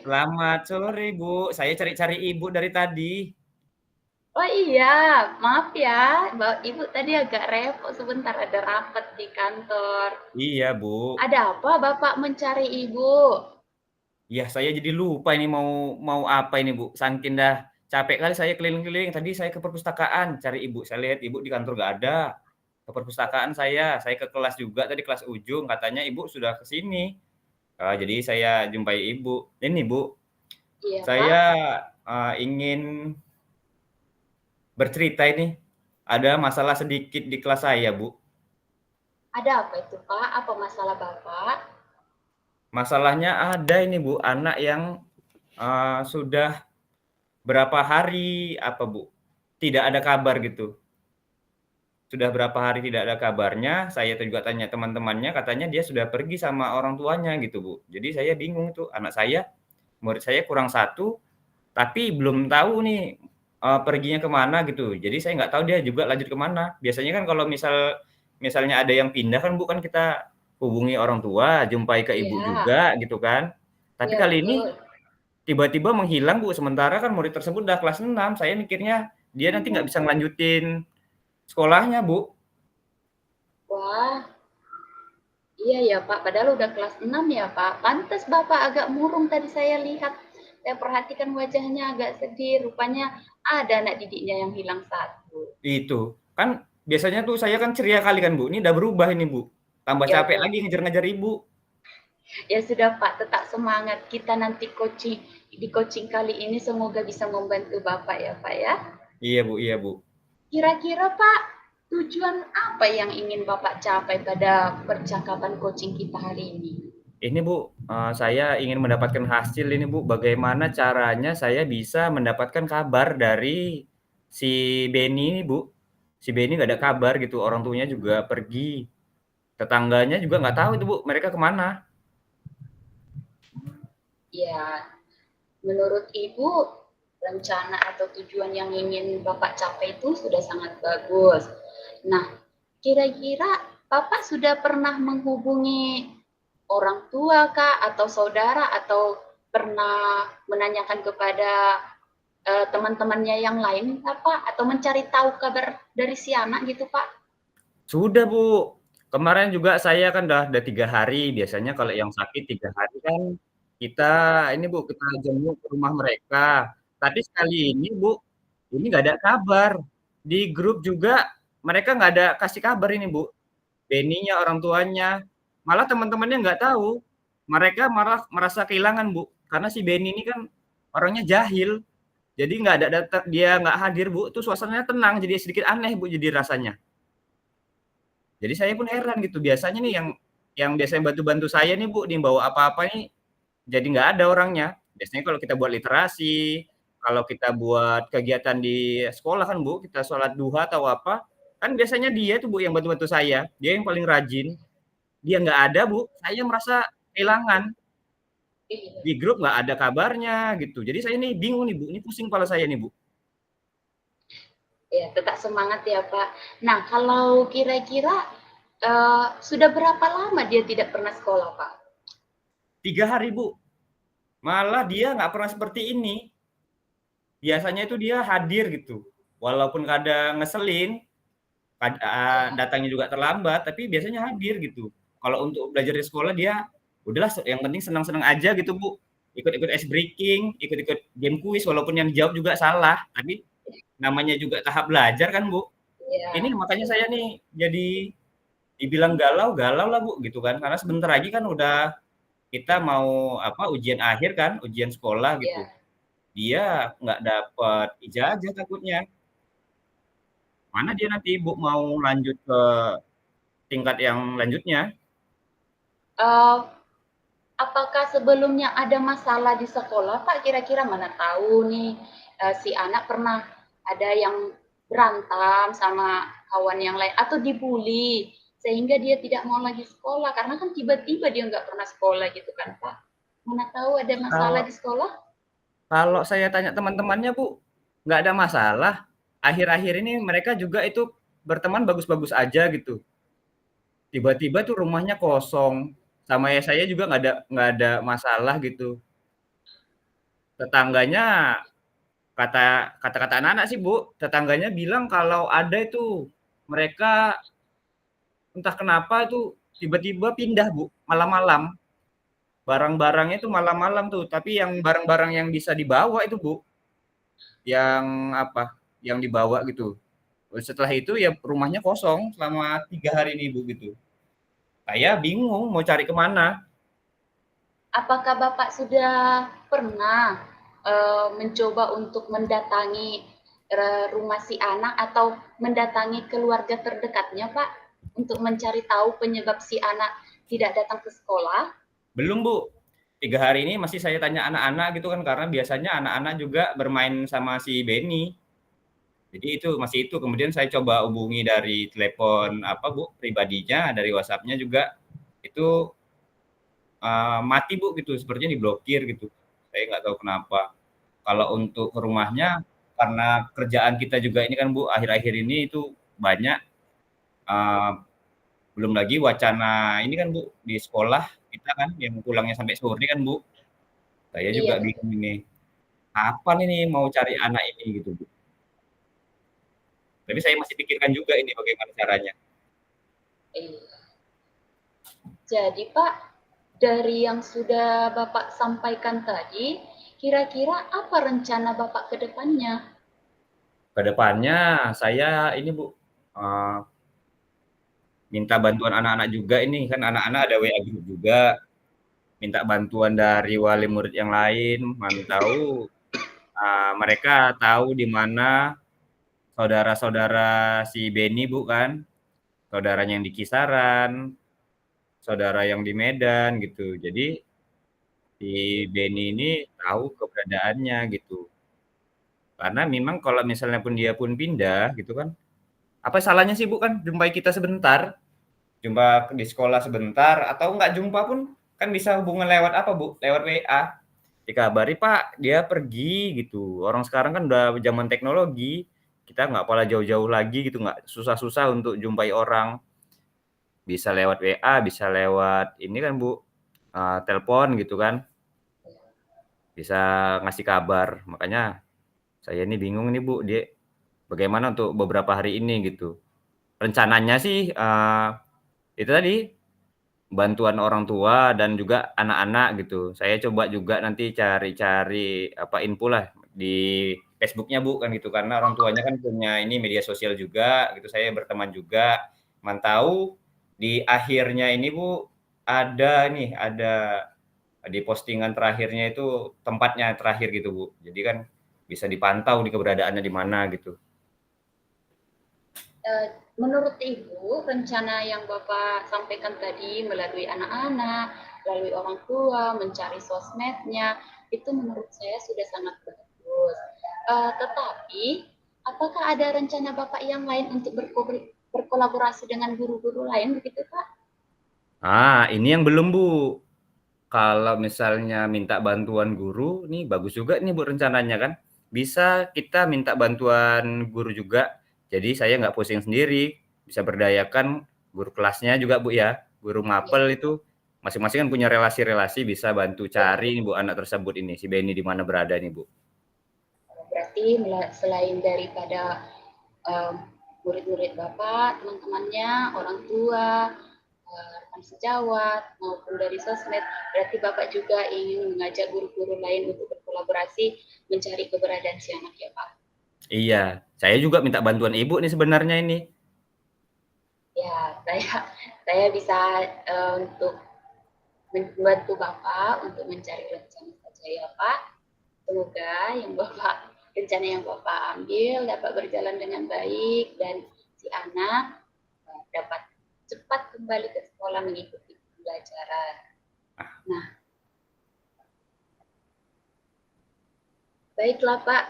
Selamat sore, Bu. Saya cari-cari Ibu dari tadi. Oh iya, maaf ya, Ibu tadi agak repot sebentar ada rapat di kantor. Iya, Bu. Ada apa Bapak mencari Ibu? Ya, saya jadi lupa ini mau mau apa ini, Bu. Saking dah capek kali saya keliling-keliling. Tadi saya ke perpustakaan cari Ibu. Saya lihat Ibu di kantor nggak ada. Ke perpustakaan saya ke kelas juga tadi kelas ujung katanya Ibu sudah ke sini. Jadi saya jumpai Ibu. Ini, Bu, Iya saya Pak, ingin bercerita ini. Ada masalah sedikit di kelas saya, Bu. ada apa itu Pak? Apa masalah Bapak? Masalahnya ada ini, Bu, anak yang sudah berapa hari apa, Bu, tidak ada kabar gitu. Sudah berapa hari tidak ada kabarnya, saya juga tanya teman-temannya, katanya dia sudah pergi sama orang tuanya gitu, Bu. Jadi saya bingung tuh, anak saya, murid saya kurang satu, tapi belum tahu nih, perginya ke mana gitu. Jadi saya nggak tahu dia juga lanjut ke mana. Biasanya kan kalau misalnya ada yang pindah kan, Bu, kan kita hubungi orang tua, jumpai ke ibu Iya, juga gitu kan. Tapi iya kali ini betul. tiba-tiba menghilang, Bu, sementara kan murid tersebut udah kelas 6. Saya mikirnya dia nanti nggak bisa ngelanjutin sekolahnya, Bu. Wah, iya ya Pak, padahal udah kelas 6 ya Pak. Pantes Bapak agak murung tadi saya lihat. Saya perhatikan wajahnya agak sedih, rupanya ada anak didiknya yang hilang satu. Itu. Kan biasanya tuh saya kan ceria kali kan, Bu, ini udah berubah ini, Bu. Tambah Ya capek udah, lagi ngejar-ngejar Ibu. ya sudah Pak, tetap semangat. Kita nanti di coaching kali ini semoga bisa membantu Bapak ya Pak ya. Iya, Bu, iya, Bu. Kira-kira Pak, tujuan apa yang ingin Bapak capai pada percakapan coaching kita hari ini? Ini, Bu, saya ingin mendapatkan hasil ini, Bu, bagaimana caranya saya bisa mendapatkan kabar dari si Benny ini, Bu. Si Benny nggak ada kabar gitu, orang tuanya juga pergi, tetangganya juga nggak tahu itu, Bu, mereka kemana. Ya, menurut Ibu, rencana atau tujuan yang ingin Bapak capai itu sudah sangat bagus. Nah, kira-kira Bapak sudah pernah menghubungi orang tua kah atau saudara atau pernah menanyakan kepada teman-temannya yang lain Pak atau mencari tahu kabar dari si anak gitu Pak? Sudah, Bu. Kemarin juga saya kan udah 3 hari, biasanya kalau yang sakit 3 hari kan kita ini, Bu, kita jenguk ke rumah mereka. Tapi sekali ini, Bu, ini nggak ada kabar. Di grup juga mereka nggak ada kasih kabar ini, Bu. Benny-nya, orang tuanya, malah teman-temannya nggak tahu. Mereka malah merasa kehilangan, Bu, karena si Benny ini kan orangnya jahil. Jadi nggak ada dia nggak hadir, Bu, itu suasananya tenang, jadi sedikit aneh, Bu, jadi rasanya. Jadi saya pun heran gitu, biasanya nih yang biasanya bantu-bantu saya nih, Bu, nih bawa apa-apa nih, jadi nggak ada orangnya. Biasanya kalau kita buat literasi, kalau kita buat kegiatan di sekolah kan, Bu, kita sholat duha atau apa, kan biasanya dia tuh, Bu, yang bantu-bantu saya, dia yang paling rajin. Dia nggak ada, Bu, saya merasa kehilangan. Iya, Di grup nggak ada kabarnya gitu. Jadi saya ini bingung nih, Bu, ini pusing kepala saya nih, Bu. ya tetap semangat ya Pak. Nah, kalau kira-kira sudah berapa lama dia tidak pernah sekolah Pak? 3 hari, Bu, malah dia nggak pernah seperti ini. Biasanya itu dia hadir gitu, walaupun kadang ngeselin, Ya, datangnya juga terlambat, tapi biasanya hadir gitu. Kalau untuk belajar di sekolah dia, udahlah yang penting senang-senang aja gitu, Bu. Ikut-ikut ice breaking, ikut-ikut game kuis, walaupun yang dijawab juga salah, tapi namanya juga tahap belajar kan, Bu. Ini ya, makanya saya nih jadi dibilang galau, galau lah, Bu, gitu kan. Karena sebentar lagi kan udah kita mau apa ujian akhir kan, ujian sekolah gitu. ya. Dia nggak dapet ijazah takutnya. Mana dia nanti Ibu mau lanjut ke tingkat yang lanjutnya? Eh, apakah sebelumnya ada masalah di sekolah Pak? Kira-kira mana tahu nih si anak pernah ada yang berantem sama kawan yang lain atau dibully sehingga dia tidak mau lagi sekolah karena kan tiba-tiba dia nggak pernah sekolah gitu kan Pak? Mana tahu ada masalah Kalau di sekolah? kalau saya tanya teman-temannya, Bu, nggak ada masalah. Akhir-akhir ini mereka juga itu berteman bagus-bagus aja gitu. Tiba-tiba tuh rumahnya kosong. Sama ya saya juga nggak ada masalah gitu. tetangganya kata-kata anak-anak sih Bu, tetangganya bilang kalau ada itu mereka entah kenapa itu tiba-tiba pindah Bu, malam-malam. Barang-barangnya itu malam-malam tuh, tapi yang barang-barang yang bisa dibawa itu Bu, yang apa, yang dibawa gitu. Setelah itu ya rumahnya kosong selama 3 hari ini Bu gitu. Saya bingung mau cari kemana. Apakah Bapak sudah pernah mencoba untuk mendatangi rumah si anak atau mendatangi keluarga terdekatnya, Pak, untuk mencari tahu penyebab si anak tidak datang ke sekolah? Belum Bu, 3 hari ini masih saya tanya anak-anak gitu kan karena biasanya anak-anak juga bermain sama si Benny. Jadi itu masih itu. Kemudian saya coba hubungi dari telepon apa Bu pribadinya, dari WhatsApp-nya juga itu mati Bu gitu, sepertinya diblokir gitu. Saya nggak tahu kenapa. Kalau untuk ke rumahnya karena kerjaan kita juga ini kan Bu akhir-akhir ini itu banyak uh, belum lagi wacana ini kan Bu di sekolah kita kan yang pulangnya sampai sore kan Bu. Saya juga Iya, betul. bingung ini. Kapan ini mau cari anak ini gitu Bu. Tapi saya masih pikirkan juga ini bagaimana caranya. Iya. Jadi Pak, dari yang sudah Bapak sampaikan tadi, kira-kira apa rencana Bapak ke depannya? Kedepannya saya ini Bu uh, minta bantuan anak-anak juga ini kan anak-anak ada WA group juga minta bantuan dari wali murid yang lain mana tahu mereka tahu di mana saudara-saudara si Benny Bu kan saudaranya yang di Kisaran saudara yang di Medan gitu jadi si Benny ini tahu keberadaannya gitu karena memang kalau misalnya pun dia pun pindah gitu kan apa salahnya sih Bu kan jumpai kita sebentar jumpa di sekolah sebentar atau nggak jumpa pun kan bisa hubungan lewat apa Bu? Lewat WA. Dikabari Pak dia pergi gitu. Orang sekarang kan udah zaman teknologi. Kita nggak pola jauh-jauh lagi gitu nggak susah-susah untuk jumpai orang. Bisa lewat WA, bisa lewat ini kan Bu, telepon gitu kan. Bisa ngasih kabar. Makanya saya ini bingung nih Bu, dia bagaimana untuk beberapa hari ini gitu. Rencananya sih itu tadi bantuan orang tua dan juga anak-anak gitu. Saya coba juga nanti cari-cari apa info lah di Facebooknya Bu kan gitu karena orang tuanya kan punya ini media sosial juga gitu. Saya berteman juga. Mantau di akhirnya ini Bu ada nih ada di postingan terakhirnya itu tempatnya terakhir gitu Bu. Jadi kan bisa dipantau di keberadaannya di mana gitu. Menurut Ibu, rencana yang Bapak sampaikan tadi melalui anak-anak, melalui orang tua, mencari sosmednya, itu menurut saya sudah sangat bagus. Tetapi, apakah ada rencana Bapak yang lain untuk berkolaborasi dengan guru-guru lain begitu Pak? Ini yang belum Bu. Kalau misalnya minta bantuan guru, nih bagus juga nih Bu rencananya kan. Bisa kita minta bantuan guru juga. Jadi saya nggak pusing sendiri, bisa berdayakan guru kelasnya juga Bu ya. Guru Ya, mapel itu masing-masing kan punya relasi-relasi bisa bantu cari nih betul. Bu anak tersebut ini, si Benny di mana berada nih Bu. Berarti selain daripada um, murid-murid Bapak, teman-temannya, orang tua, rekan sejawat, maupun dari sosmed, berarti Bapak juga ingin mengajak guru-guru lain untuk berkolaborasi mencari keberadaan si anak ya Pak? Iya, saya juga minta bantuan Ibu nih sebenarnya ini. Ya, saya bisa untuk membantu Bapak untuk mencari rencana saja ya Pak. Semoga rencana yang Bapak ambil dapat berjalan dengan baik dan si anak dapat cepat kembali ke sekolah mengikuti pembelajaran. Nah, baiklah Pak,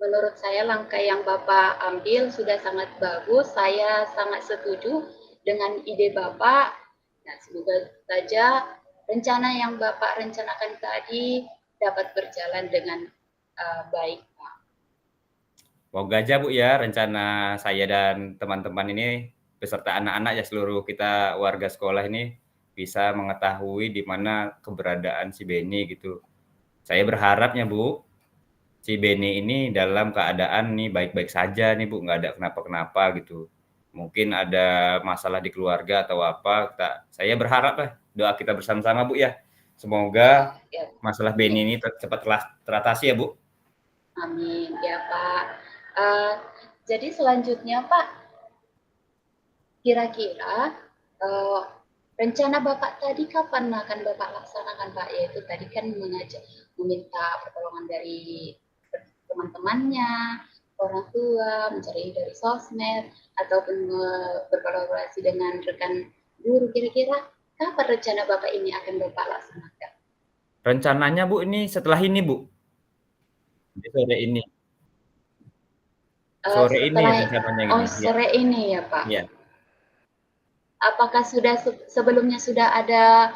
menurut saya langkah yang Bapak ambil sudah sangat bagus. Saya sangat setuju dengan ide Bapak. Nah, semoga saja rencana yang Bapak rencanakan tadi dapat berjalan dengan baik, Pak. Semoga aja Bu ya rencana saya dan teman-teman ini beserta anak-anak ya seluruh kita warga sekolah ini bisa mengetahui di mana keberadaan si Benny gitu. Saya berharapnya Bu, si Beni ini dalam keadaan nih baik-baik saja nih Bu, nggak ada kenapa-kenapa gitu. Mungkin ada masalah di keluarga atau apa, saya berharap lah doa kita bersama-sama Bu ya. Ya, Semoga ya. masalah Amin. Beni ini cepat teratasi ya Bu. Amin. Ya, Pak. Jadi selanjutnya, Pak, kira-kira uh, rencana Bapak tadi kapan akan Bapak laksanakan, Pak? Yaitu tadi kan meminta pertolongan dari teman-temannya, orang tua, mencari dari sosmed, ataupun berkolaborasi dengan rekan guru. Kira-kira kapan rencana Bapak ini akan Bapak laksanakan? Rencananya Bu ini setelah ini Bu, di sore ini. Sore ini Setelah rencananya gini, ya. sore ini ya, Pak? Iya. Apakah sudah sebelumnya sudah ada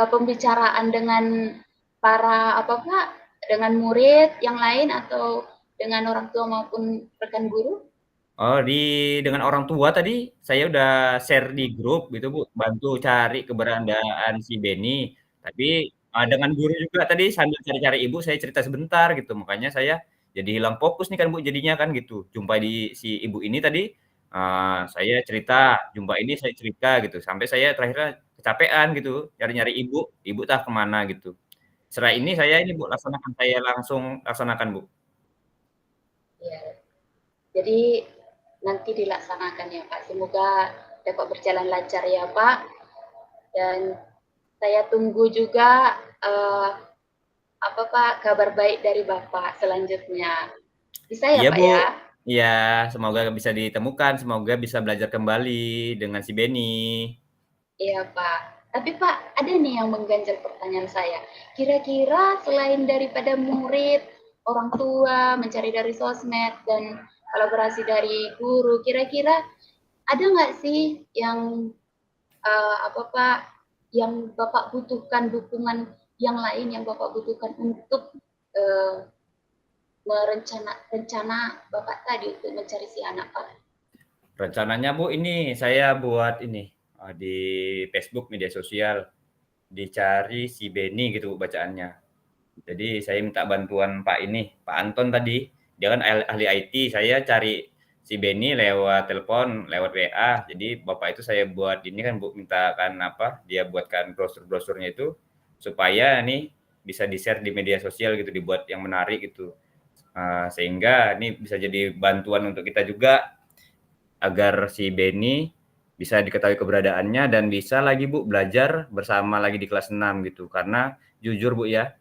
pembicaraan dengan para apa Pak, dengan murid yang lain atau dengan orang tua maupun rekan guru? Oh, dengan orang tua tadi saya udah share di grup gitu Bu, bantu cari keberadaan si Beni. Tapi dengan guru juga tadi sambil cari-cari ibu saya cerita sebentar gitu. Makanya saya jadi hilang fokus nih kan Bu jadinya kan gitu. Jumpa di si ibu ini tadi saya cerita, jumpa ini saya cerita gitu. Sampai saya terakhirnya kecapean gitu nyari-nyari ibu, ibu tah kemana gitu. Setelah ini saya ini Bu laksanakan, saya langsung laksanakan Bu. Ya, jadi nanti dilaksanakan ya Pak. Semoga dapat berjalan lancar ya Pak. Dan saya tunggu juga apa Pak kabar baik dari Bapak selanjutnya. Bisa ya Iya Pak Bu, ya? iya semoga bisa ditemukan, semoga bisa belajar kembali dengan si Beni. Iya Pak. Tapi Pak, ada nih yang mengganjal pertanyaan saya. Kira-kira selain daripada murid, orang tua, mencari dari sosmed, dan kolaborasi dari guru, kira-kira ada nggak sih yang apa Pak, yang Bapak butuhkan dukungan yang lain yang Bapak butuhkan untuk rencana Bapak tadi untuk mencari si anak Pak? Rencananya Bu ini saya buat ini di Facebook media sosial dicari si Beni gitu Bu bacaannya. Jadi saya minta bantuan Pak ini, Pak Anton tadi. Dia kan ahli IT, saya cari si Beni lewat telepon, lewat WA. Jadi Bapak itu saya buat ini kan Bu mintakan apa? Dia buatkan brosur-brosurnya itu supaya nih bisa di-share di media sosial gitu, dibuat yang menarik gitu. Sehingga ini bisa jadi bantuan untuk kita juga agar si Beni bisa diketahui keberadaannya dan bisa lagi Bu belajar bersama lagi di kelas 6 gitu. Karena jujur Bu ya,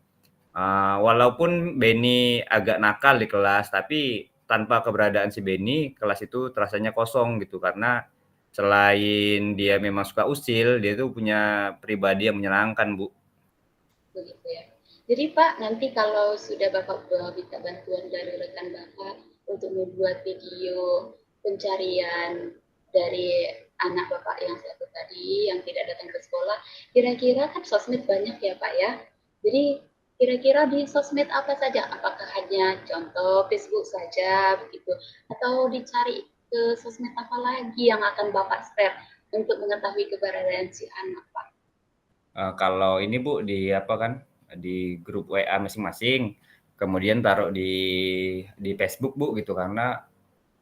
walaupun Beni agak nakal di kelas, tapi tanpa keberadaan si Beni, kelas itu terasanya kosong gitu. Karena selain dia memang suka usil, dia tuh punya pribadi yang menyenangkan Bu. Begitu ya. Jadi Pak, nanti kalau sudah Bapak minta bantuan dari rekan Bapak untuk membuat video pencarian dari anak Bapak yang satu tadi yang tidak datang ke sekolah, kira-kira kan sosmed banyak ya Pak ya. Jadi kira-kira di sosmed apa saja? Apakah hanya contoh Facebook saja begitu? Atau dicari ke sosmed apa lagi yang akan Bapak share untuk mengetahui keberadaan si anak Pak? Kalau ini Bu di apa kan, di grup WA masing-masing, kemudian taruh di Facebook Bu gitu, karena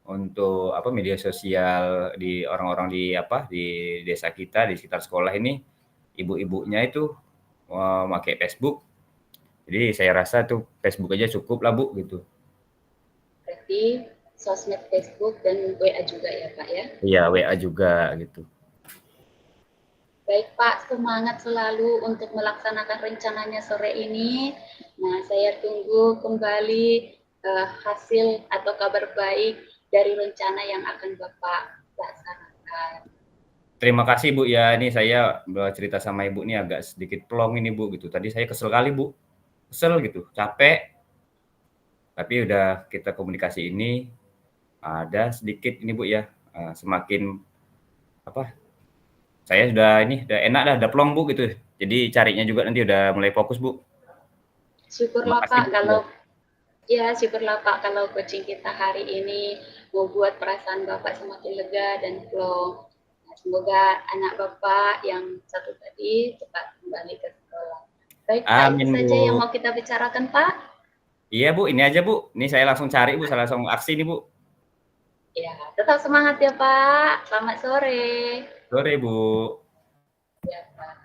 untuk apa, media sosial di orang-orang di apa, di desa kita, di sekitar sekolah ini, ibu-ibunya itu, make Facebook. Jadi saya rasa tuh Facebook aja cukup lah Bu, gitu. Berarti sosmed Facebook dan WA juga ya Pak ya. Iya, WA juga gitu. Baik Pak, semangat selalu untuk melaksanakan rencananya sore ini. Nah, saya tunggu kembali hasil atau kabar baik dari rencana yang akan Bapak laksanakan. Terima kasih Bu ya, ini saya cerita sama Ibu nih agak sedikit plong ini Bu, gitu. Tadi saya kesel kali Bu, kesel gitu, capek, tapi udah kita komunikasi ini, ada sedikit ini Bu ya, semakin apa, saya sudah ini, udah enak dah, udah plong Bu gitu. Jadi carinya juga nanti udah mulai fokus Bu. Terima Syukurlah kasih Pak Bu. kalau ya, syukurlah Pak kalau coaching kita hari ini membuat perasaan Bapak semakin lega dan plong. Nah, semoga anak Bapak yang satu tadi cepat kembali ke sekolah. Baik Pak, itu Amin, saja yang Bu. mau kita bicarakan Pak. Iya, Bu, ini aja, Bu. Ini saya langsung cari, Bu, saya langsung aksi nih, Bu. Ya, tetap semangat ya Pak. Selamat sore. Sore, Bu. Ya Pak.